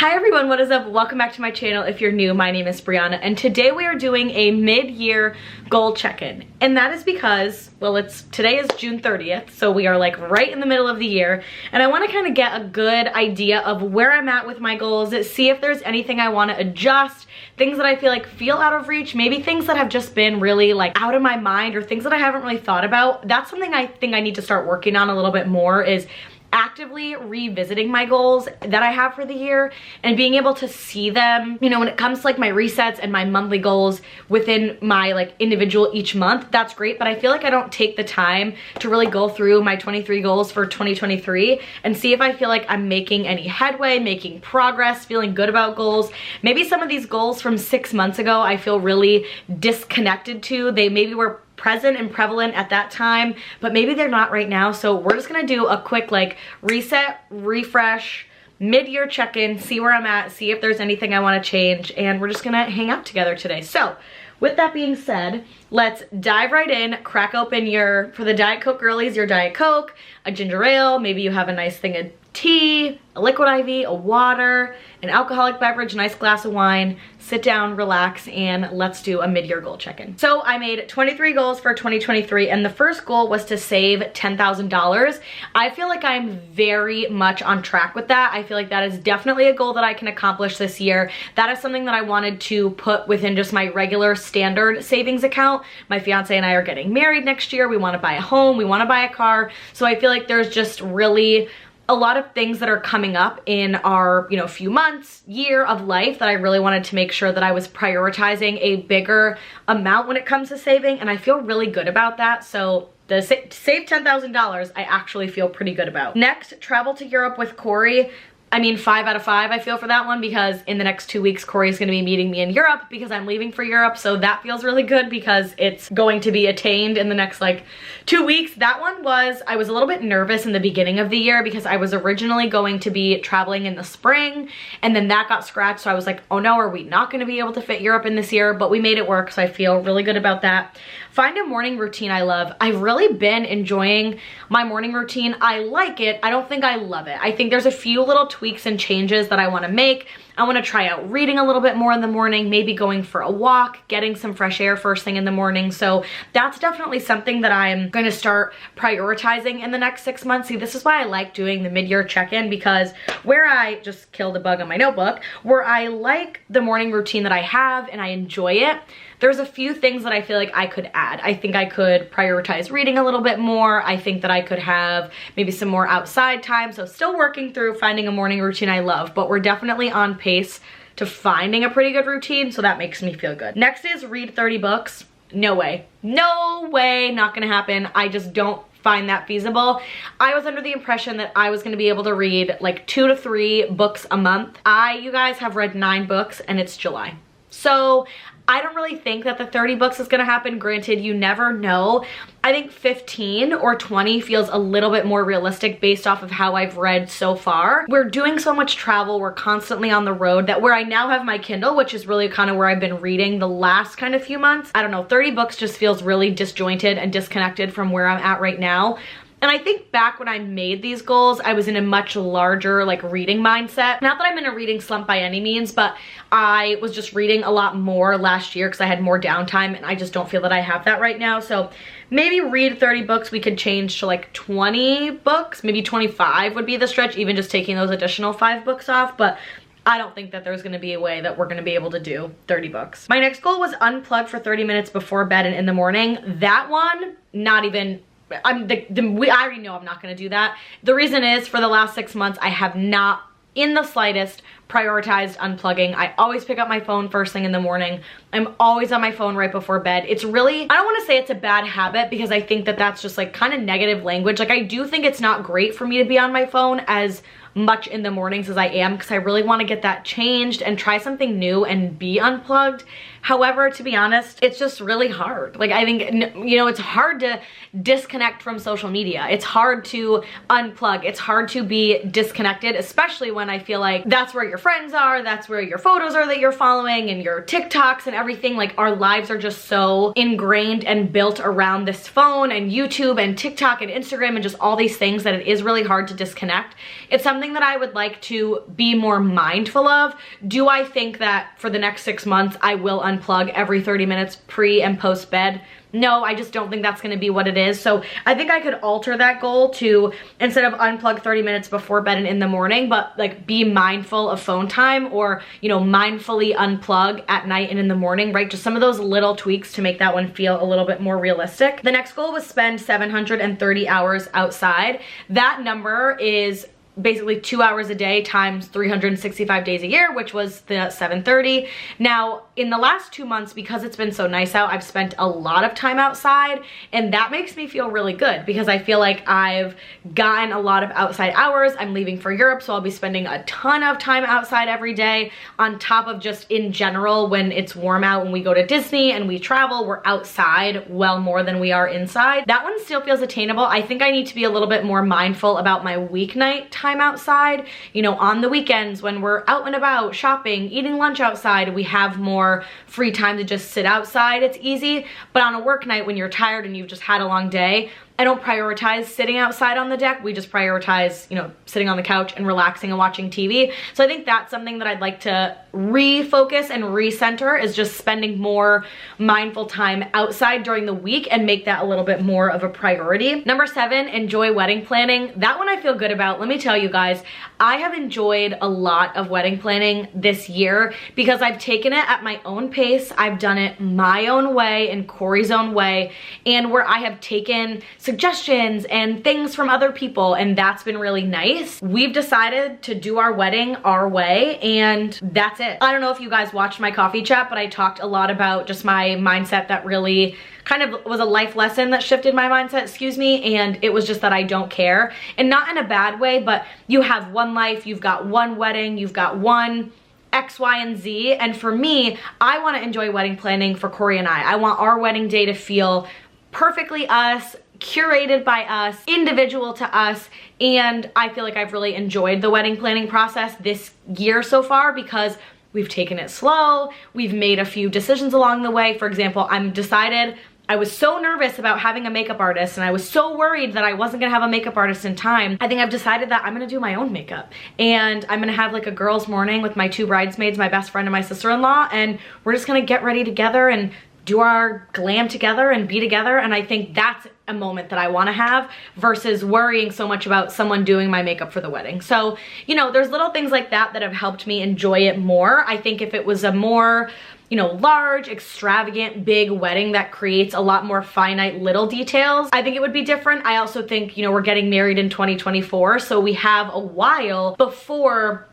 Hi everyone, what is up? Welcome back to my channel. If you're new, my name is Brianna, and today we are doing a mid-year goal check-in. And that is because, well, today is June 30th, so we are like right in the middle of the year, and I want to kind of get a good idea of where I'm at with my goals, see if there's anything I want to adjust, things that I feel out of reach, maybe things that have just been really like out of my mind or things that I haven't really thought about. That's something I think I need to start working on a little bit more, is actively revisiting my goals that I have for the year and being able to see them, you know, when it comes to like my resets and my monthly goals within my like individual each month. That's great, but I feel like I don't take the time to really go through my 23 goals for 2023 and see if I feel like I'm making any headway, making progress, feeling good about goals. Maybe some of these goals from 6 months ago I feel really disconnected to. They maybe were present and prevalent at that time, but maybe they're not right now. So we're just gonna do a quick like reset, refresh, mid-year check-in, see where I'm at, see if there's anything I want to change, and we're just gonna hang out together today. So with that being said, let's dive right in. Crack open for the Diet Coke girlies, your Diet Coke, a ginger ale, maybe you have a nice thing of tea, a liquid IV, a water, an alcoholic beverage, a nice glass of wine. Sit down, relax, and let's do a mid-year goal check-in. So I made 23 goals for 2023, and the first goal was to save $10,000. I feel like I'm very much on track with that. I feel like that is definitely a goal that I can accomplish this year. That is something that I wanted to put within just my regular standard savings account. My fiance and I are getting married next year. We want to buy a home, we want to buy a car. So I feel like there's just really a lot of things that are coming up in our, you know, few months, year of life that I really wanted to make sure that I was prioritizing a bigger amount when it comes to saving, and I feel really good about that. So to save $10,000, I actually feel pretty good about. Next, travel to Europe with Corey. I mean, 5 out of 5 I feel for that one, because in the next 2 weeks Corey's gonna be meeting me in Europe because I'm leaving for Europe, so that feels really good because it's going to be attained in the next like 2 weeks. That one I was a little bit nervous in the beginning of the year because I was originally going to be traveling in the spring, and then that got scratched, so I was like, oh no, are we not gonna be able to fit Europe in this year? But we made it work, so I feel really good about that. Find a morning routine I love. I've really been enjoying my morning routine. I like it. I don't think I love it. I think there's a few little tweaks and changes that I want to make. I want to try out reading a little bit more in the morning, maybe going for a walk, getting some fresh air first thing in the morning. So that's definitely something that I'm going to start prioritizing in the next 6 months. See, this is why I like doing the mid-year check-in, because where I just killed a bug on my notebook, where I like the morning routine that I have and I enjoy it, there's a few things that I feel like I could add. I think I could prioritize reading a little bit more. I think that I could have maybe some more outside time. So still working through finding a morning routine I love, but we're definitely on pace to finding a pretty good routine, so that makes me feel good. Next is read 30 books. No way. No way, not gonna happen. I just don't find that feasible. I was under the impression that I was gonna be able to read like 2 to 3 books a month. You guys have read 9 books and it's July. So I don't really think that the 30 books is gonna happen. Granted, you never know. I think 15 or 20 feels a little bit more realistic based off of how I've read so far. We're doing so much travel, we're constantly on the road, that where I now have my Kindle, which is really kind of where I've been reading the last kind of few months, I don't know, 30 books just feels really disjointed and disconnected from where I'm at right now. And I think back when I made these goals, I was in a much larger like reading mindset. Not that I'm in a reading slump by any means, but I was just reading a lot more last year because I had more downtime, and I just don't feel that I have that right now. So maybe read 30 books, we could change to like 20 books, maybe 25 would be the stretch, even just taking those additional 5 books off. But I don't think that there's gonna be a way that we're gonna be able to do 30 books. My next goal was unplug for 30 minutes before bed and in the morning. That one, not even, I already know I'm not gonna do that. The reason is, for the last 6 months, I have not in the slightest prioritized unplugging. I always pick up my phone first thing in the morning. I'm always on my phone right before bed. It's really, I don't want to say it's a bad habit, because I think that that's just like kind of negative language. Like, I do think it's not great for me to be on my phone as much in the mornings as I am, because I really want to get that changed and try something new and be unplugged. However, to be honest, it's just really hard. Like, I think, you know, it's hard to disconnect from social media. It's hard to unplug. It's hard to be disconnected, especially when I feel like that's where you're friends are, that's where your photos are that you're following, and your TikToks and everything. Like, our lives are just so ingrained and built around this phone and YouTube and TikTok and Instagram and just all these things that it is really hard to disconnect. It's something that I would like to be more mindful of. Do I think that for the next 6 months I will unplug every 30 minutes pre and post bed? No, I just don't think that's gonna be what it is. So I think I could alter that goal to, instead of unplug 30 minutes before bed and in the morning, but like be mindful of phone time, or, you know, mindfully unplug at night and in the morning, right? Just some of those little tweaks to make that one feel a little bit more realistic. The next goal was spend 730 hours outside. That number is basically 2 hours a day times 365 days a year, which was the 730. Now, in the last 2 months, because it's been so nice out, I've spent a lot of time outside, and that makes me feel really good because I feel like I've gotten a lot of outside hours. I'm leaving for Europe, so I'll be spending a ton of time outside every day, on top of just in general when it's warm out, when we go to Disney and we travel, we're outside well more than we are inside. That one still feels attainable. I think I need to be a little bit more mindful about my weeknight time outside. You know, on the weekends when we're out and about shopping, eating lunch outside, we have more free time to just sit outside. It's easy. But on a work night when you're tired and you've just had a long day, I don't prioritize sitting outside on the deck. We just prioritize, you know, sitting on the couch and relaxing and watching TV. So I think that's something that I'd like to refocus and recenter, is just spending more mindful time outside during the week and make that a little bit more of a priority. Number 7, enjoy wedding planning. That one I feel good about. Let me tell you guys, I have enjoyed a lot of wedding planning this year because I've taken it at my own pace. I've done it my own way and Corey's own way, and where I have taken suggestions and things from other people, and that's been really nice. We've decided to do our wedding our way, and that's it. I don't know if you guys watched my coffee chat, but I talked a lot about just my mindset that really kind of was a life lesson that shifted my mindset, excuse me, and it was just that I don't care. And not in a bad way, but you have one life, you've got one wedding, you've got one X, Y, and Z, and for me, I want to enjoy wedding planning for Corey and I. I want our wedding day to feel perfectly us, curated by us, individual to us, and I feel like I've really enjoyed the wedding planning process this year so far because we've taken it slow, we've made a few decisions along the way. For example, I was so nervous about having a makeup artist, and I was so worried that I wasn't gonna have a makeup artist in time. I think I've decided that I'm gonna do my own makeup, and I'm gonna have like a girls' morning with my 2 bridesmaids, my best friend and my sister-in-law, and we're just gonna get ready together and do our glam together and be together. And I think that's a moment that I want to have versus worrying so much about someone doing my makeup for the wedding. So, you know, there's little things like that that have helped me enjoy it more. I think if it was a more, you know, large, extravagant, big wedding that creates a lot more finite little details, I think it would be different. I also think, you know, we're getting married in 2024, so we have a while before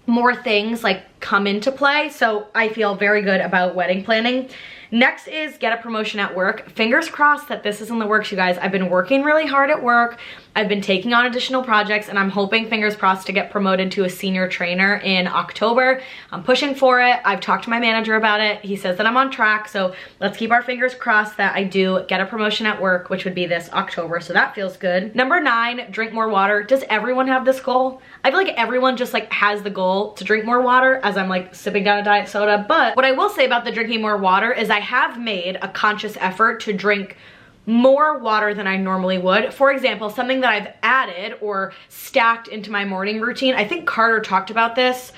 more things like come into play. So I feel very good about wedding planning. Next is get a promotion at work. Fingers crossed that this is in the works, you guys. I've been working really hard at work. I've been taking on additional projects, and I'm hoping, fingers crossed, to get promoted to a senior trainer in October. I'm pushing for it. I've talked to my manager about it. He says that I'm on track, so let's keep our fingers crossed that I do get a promotion at work, which would be this October, so that feels good. Number 9, drink more water. Does everyone have this goal? I feel like everyone just like has the goal to drink more water as I'm like sipping down a diet soda, but what I will say about the drinking more water is I have made a conscious effort to drink more water than I normally would. For example, something that I've added or stacked into my morning routine, I think Carter talked about this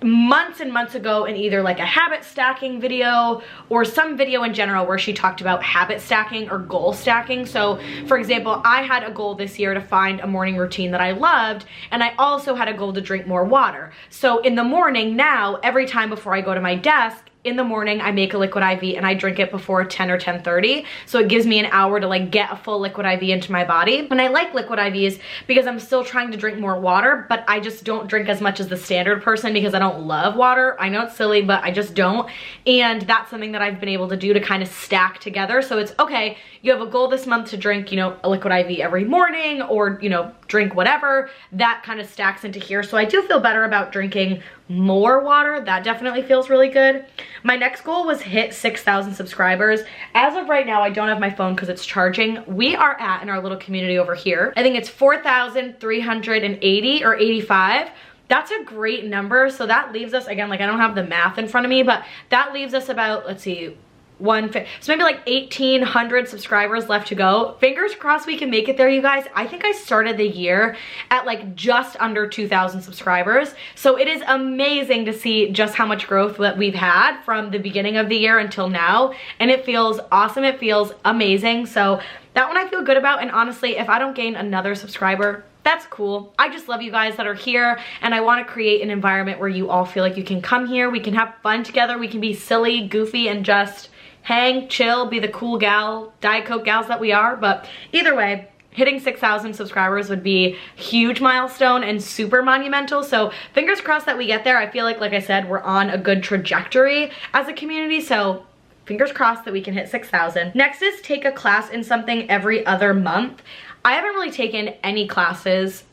months and months ago in either like a habit stacking video or some video in general where she talked about habit stacking or goal stacking. So for example, I had a goal this year to find a morning routine that I loved, and I also had a goal to drink more water. So in the morning now, every time before I go to my desk, in the morning, I make a liquid IV and I drink it before 10 or 10:30. So it gives me an hour to like get a full liquid IV into my body. And I like liquid IVs because I'm still trying to drink more water, but I just don't drink as much as the standard person because I don't love water. I know it's silly, but I just don't. And that's something that I've been able to do to kind of stack together. So it's okay, you have a goal this month to drink, you know, a liquid IV every morning, or, you know, drink whatever. That kind of stacks into here. So I do feel better about drinking more water. That definitely feels really good. My next goal was hit 6,000 subscribers. As of right now, I don't have my phone because it's charging. We are at, in our little community over here, I think it's 4,380 or 85. that's a great number. So that leaves us, again, like I don't have the math in front of me, but that leaves us about, let's see, so maybe like 1,800 subscribers left to go. Fingers crossed we can make it there, you guys. I think I started the year at like just under 2,000 subscribers. So it is amazing to see just how much growth that we've had from the beginning of the year until now. And it feels awesome. It feels amazing. So that one I feel good about. And honestly, if I don't gain another subscriber, that's cool. I just love you guys that are here, and I want to create an environment where you all feel like you can come here, we can have fun together, we can be silly, goofy, and just hang, chill, be the cool gal, Diet Coke gals that we are. But either way, hitting 6,000 subscribers would be a huge milestone and super monumental. So fingers crossed that we get there. I feel like I said, we're on a good trajectory as a community. So fingers crossed that we can hit 6,000. Next is take a class in something every other month. I haven't really taken any classes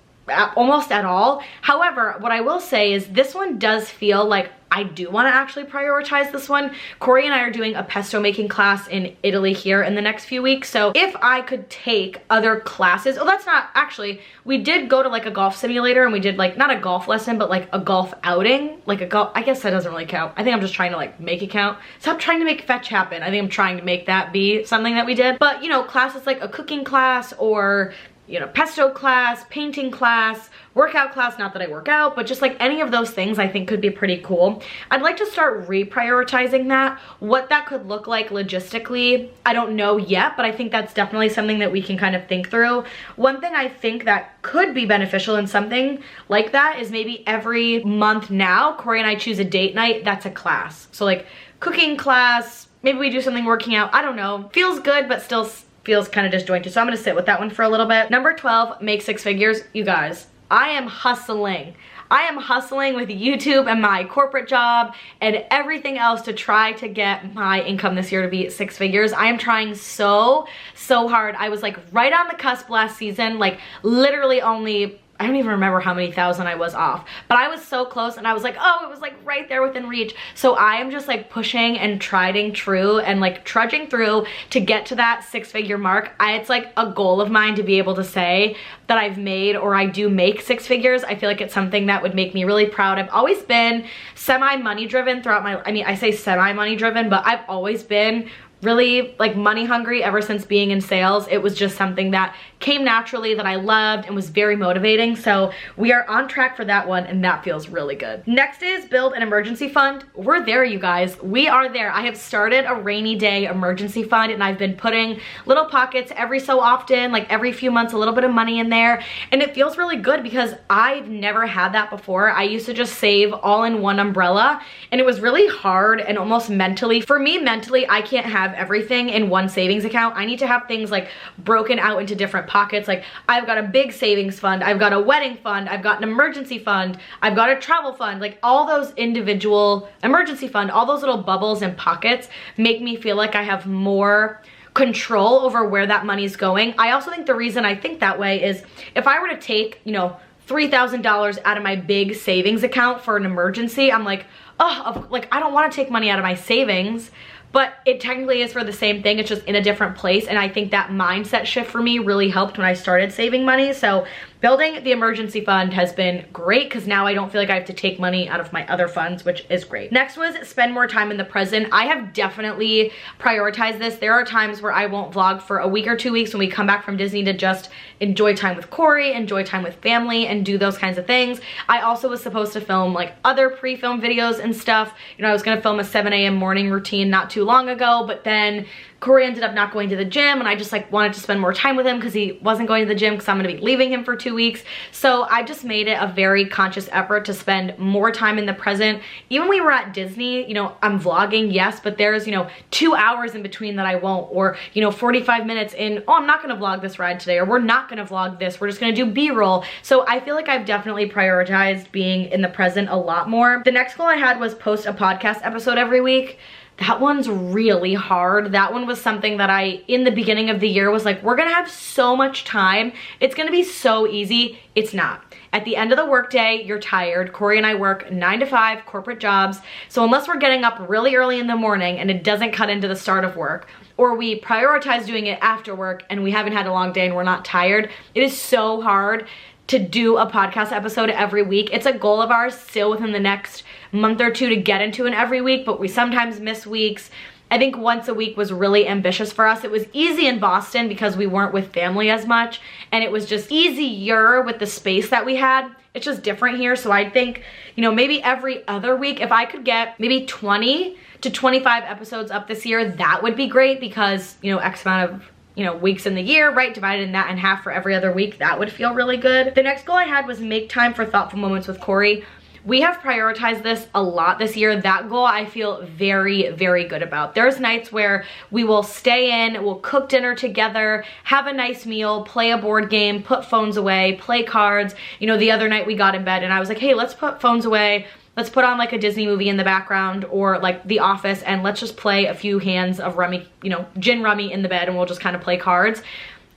almost at all. However, what I will say is this one does feel like I do want to actually prioritize this one. Corey and I are doing a pesto making class in Italy here in the next few weeks. So if I could take other classes, oh, that's not actually, we did go to like a golf simulator and we did like, not a golf lesson, but like a golf outing, like a golf, I guess that doesn't really count. I think I'm just trying to like make it count. Stop trying to make fetch happen. I think I'm trying to make that be something that we did. But you know, classes like a cooking class or, you know, pesto class, painting class, workout class, not that I work out, but just like any of those things I think could be pretty cool. I'd like to start reprioritizing that. What that could look like logistically, I don't know yet, but I think that's definitely something that we can kind of think through. One thing I think that could be beneficial in something like that is maybe every month now, Corey and I choose a date night that's a class. So like cooking class, maybe we do something working out, I don't know. Feels good, but still feels kind of disjointed. So I'm gonna sit with that one for a little bit. Number 12, make 6 figures. You guys, I am hustling. I am hustling with YouTube and my corporate job and everything else to try to get my income this year to be 6 figures. I am trying so hard. I was like right on the cusp last season, like literally only, I don't even remember how many thousand I was off, but I was so close and I was like, oh, it was like right there within reach. So I am just like pushing and trying true and like trudging through to get to that 6-figure mark. It's like a goal of mine to be able to say that I've made or I do make 6 figures. I feel like it's something that would make me really proud. I've always been semi-money driven throughout my, I mean, I say semi-money driven, but I've always been really like money hungry ever since being in sales. It was just something that came naturally that I loved and was very motivating. So we are on track for that one and that feels really good. Next is build an emergency fund. We're there, you guys. We are there. I have started a rainy day emergency fund and I've been putting little pockets every so often, like every few months, a little bit of money in there. And it feels really good because I've never had that before. I used to just save all in one umbrella and it was really hard and almost mentally, for me mentally, I can't have everything in one savings account. I need to have things like broken out into different pockets. Like I've got a big savings fund, I've got a wedding fund, I've got an emergency fund, I've got a travel fund. Like all those individual emergency fund, all those little bubbles and pockets make me feel like I have more control over where that money's going. I also think the reason I think that way is if I were to take, you know, $3,000 out of my big savings account for an emergency, I'm like, oh, like I don't want to take money out of my savings. But it technically is for the same thing, it's just in a different place, and I think that mindset shift for me really helped when I started saving money. So building the emergency fund has been great because now I don't feel like I have to take money out of my other funds, which is great. Next was spend more time in the present. I have definitely prioritized this. There are times where I won't vlog for a week or 2 weeks when we come back from Disney to just enjoy time with Corey, enjoy time with family, and do those kinds of things. I also was supposed to film like other pre-film videos and stuff. You know, I was gonna film a 7 a.m. morning routine not too long ago, but then Corey ended up not going to the gym and I just like wanted to spend more time with him because he wasn't going to the gym because I'm gonna be leaving him for 2 weeks. So I just made it a very conscious effort to spend more time in the present. Even when we were at Disney, you know, I'm vlogging, yes, but there's, you know, 2 hours in between that I won't, or, you know, 45 minutes in, oh, I'm not gonna vlog this ride today, or we're not gonna vlog this, we're just gonna do B-roll. So I feel like I've definitely prioritized being in the present a lot more. The next goal I had was post a podcast episode every week. That one's really hard. That one was something that I, in the beginning of the year, was like, we're gonna have so much time. It's gonna be so easy. It's not. At the end of the workday, you're tired. Corey and I work 9 to 5 corporate jobs. So unless we're getting up really early in the morning and it doesn't cut into the start of work, or we prioritize doing it after work and we haven't had a long day and we're not tired, it is so hard to do a podcast episode every week. It's a goal of ours still within the next month or two to get into an every week, but we sometimes miss weeks. I think once a week was really ambitious for us. It was easy in Boston because we weren't with family as much, and it was just easier with the space that we had. It's just different here. So I think, you know, maybe every other week, if I could get maybe 20 to 25 episodes up this year, that would be great because, you know, X amount of, you know, weeks in the year, right? Divided that in half for every other week, that would feel really good. The next goal I had was make time for thoughtful moments with Corey. We have prioritized this a lot this year. That goal I feel very, very good about. There's nights where we will stay in, we'll cook dinner together, have a nice meal, play a board game, put phones away, play cards. You know, the other night we got in bed and I was like, hey, let's put phones away. Let's put on like a Disney movie in the background or like The Office, and let's just play a few hands of rummy, you know, gin rummy in the bed, and we'll just kind of play cards.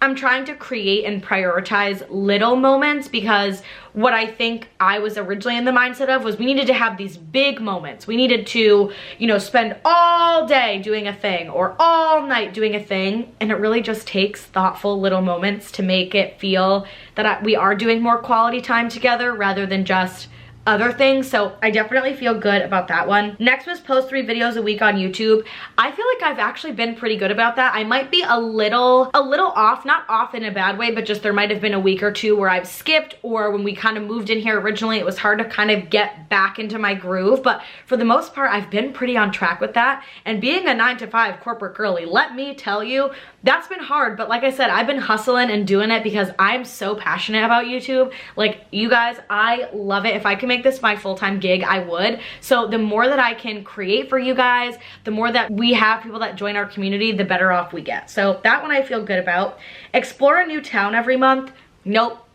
I'm trying to create and prioritize little moments because what I think I was originally in the mindset of was we needed to have these big moments. We needed to, you know, spend all day doing a thing or all night doing a thing. And it really just takes thoughtful little moments to make it feel that we are doing more quality time together rather than just other things. So I definitely feel good about that one. Next was post 3 videos a week on YouTube. I feel like I've actually been pretty good about that. I might be a little off, not off in a bad way, but just there might have been a week or two where I've skipped, or when we kind of moved in here originally, it was hard to kind of get back into my groove. But for the most part, I've been pretty on track with that. And being a 9-to-5 corporate girly, let me tell you, that's been hard. But like I said, I've been hustling and doing it because I'm so passionate about YouTube. Like, you guys, I love it. If I can make this my full-time gig, I would. So the more that I can create for you guys, the more that we have people that join our community, the better off we get. So that one I feel good about. Explore a new town every month. Nope,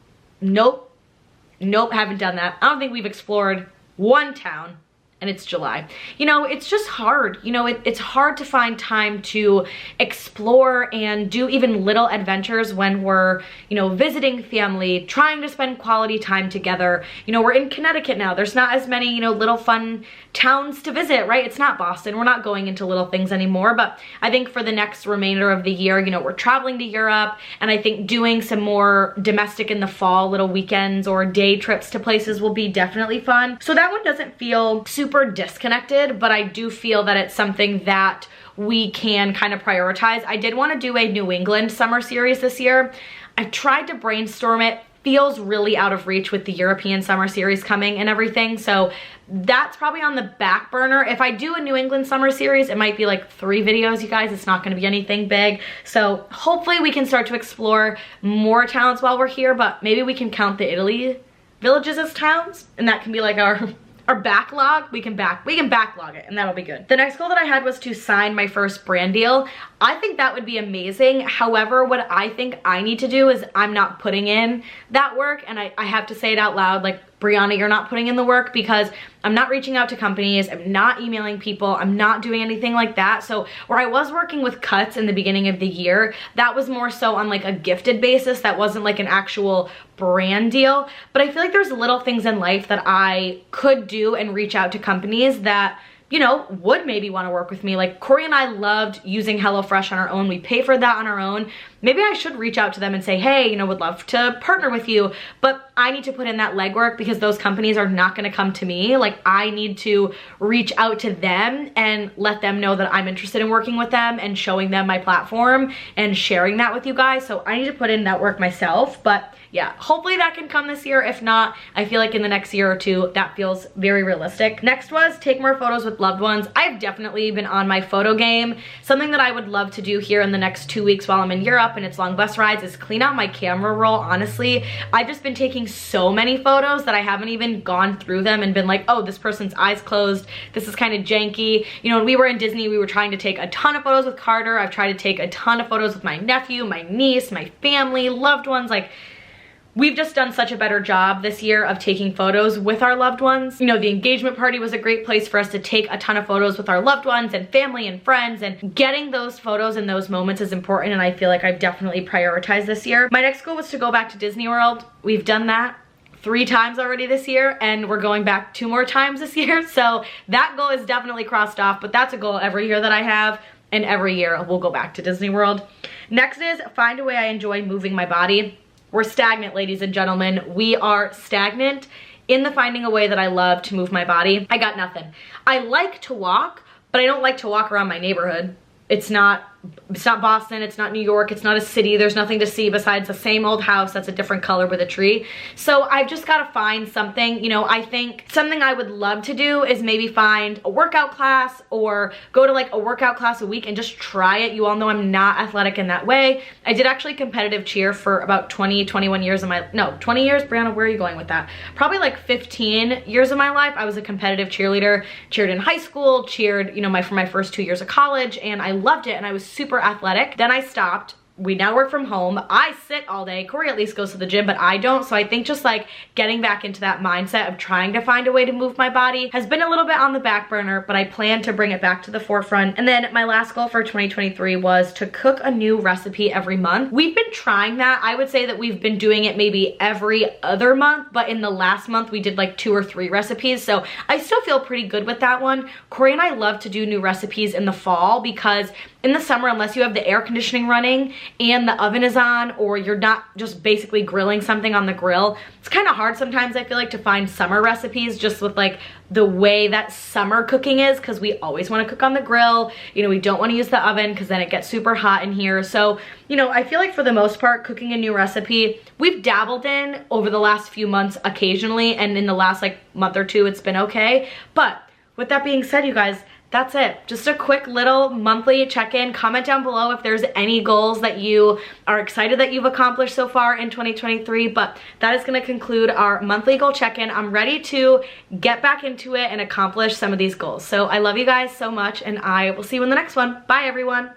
haven't done that. I don't think we've explored one town, and it's July. You know, it's just hard. You know, it's hard to find time to explore and do even little adventures when we're, you know, visiting family, trying to spend quality time together. You know, we're in Connecticut now. There's not as many, you know, little fun towns to visit, right? It's not Boston. We're not going into little things anymore. But I think for the next remainder of the year, you know, we're traveling to Europe, and I think doing some more domestic in the fall, little weekends or day trips to places will be definitely fun. So that one doesn't feel super disconnected, but I do feel that it's something that we can kind of prioritize. I did want to do a New England summer series this year. I tried to brainstorm it. Feels really out of reach with the European summer series coming and everything. So that's probably on the back burner. If I do a New England summer series, it might be like 3 videos, you guys. It's not going to be anything big. So hopefully we can start to explore more towns while we're here, but maybe we can count the Italy villages as towns, and that can be like our backlog. We can backlog it, and that'll be good. The next goal that I had was to sign my first brand deal. I think that would be amazing. However, what I think I need to do is I'm not putting in that work, and I have to say it out loud, like, Brianna, you're not putting in the work, because I'm not reaching out to companies, I'm not emailing people, I'm not doing anything like that. So where I was working with cuts in the beginning of the year, that was more so on like a gifted basis. That wasn't like an actual brand deal. But I feel like there's little things in life that I could do and reach out to companies that, you know, would maybe want to work with me. Like, Corey and I loved using HelloFresh on our own. We pay for that on our own. Maybe I should reach out to them and say, hey, you know, would love to partner with you, but I need to put in that legwork because those companies are not going to come to me. Like, I need to reach out to them and let them know that I'm interested in working with them and showing them my platform and sharing that with you guys. So I need to put in that work myself. But yeah, hopefully that can come this year. If not, I feel like in the next year or two, that feels very realistic. Next was take more photos with loved ones. I've definitely been on my photo game. Something that I would love to do here in the next 2 weeks while I'm in Europe and it's long bus rides is clean out my camera roll. Honestly, I've just been taking so many photos that I haven't even gone through them and been like, oh, this person's eyes closed. This is kind of janky. You know, when we were in Disney, we were trying to take a ton of photos with Carter. I've tried to take a ton of photos with my nephew, my niece, my family, loved ones. Like, we've just done such a better job this year of taking photos with our loved ones. You know, the engagement party was a great place for us to take a ton of photos with our loved ones and family and friends, and getting those photos in those moments is important, and I feel like I've definitely prioritized this year. My next goal was to go back to Disney World. We've done that 3 times already this year, and we're going back 2 more times this year. So that goal is definitely crossed off, but that's a goal every year that I have, and every year we'll go back to Disney World. Next is find a way I enjoy moving my body. we're stagnant, ladies and gentlemen. We are stagnant in the finding a way that I love to move my body. I got nothing. I like to walk, but I don't like to walk around my neighborhood. It's not Boston, it's not New York, it's not a city. There's nothing to see besides the same old house that's a different color with a tree. So I've just got to find something. You know, I think something I would love to do is maybe find a workout class or go to like a workout class a week and just try it. You all know I'm not athletic in that way. I did actually competitive cheer for about 21 years of my, no, 20 years? Brianna, where are you going with that? Probably like 15 years of my life. I was a competitive cheerleader, cheered in high school, cheered, you know, for my first 2 years of college, and I loved it and I was super athletic. Then I stopped. We now work from home. I sit all day. Corey at least goes to the gym, but I don't. So I think just like getting back into that mindset of trying to find a way to move my body has been a little bit on the back burner, but I plan to bring it back to the forefront. And then my last goal for 2023 was to cook a new recipe every month. We've been trying that. I would say that we've been doing it maybe every other month, but in the last month we did like 2 or 3 recipes. So I still feel pretty good with that one. Corey and I love to do new recipes in the fall because in the summer, unless you have the air conditioning running and the oven is on, or you're not just basically grilling something on the grill, it's kind of hard sometimes, I feel like, to find summer recipes just with like the way that summer cooking is, because we always want to cook on the grill. You know, we don't want to use the oven because then it gets super hot in here. So, you know, I feel like for the most part, cooking a new recipe, we've dabbled in over the last few months occasionally, and in the last like month or 2, it's been okay. But with that being said, you guys, that's it. Just a quick little monthly check-in. Comment down below if there's any goals that you are excited that you've accomplished so far in 2023. But that is going to conclude our monthly goal check-in. I'm ready to get back into it and accomplish some of these goals. So I love you guys so much, and I will see you in the next one. Bye, everyone.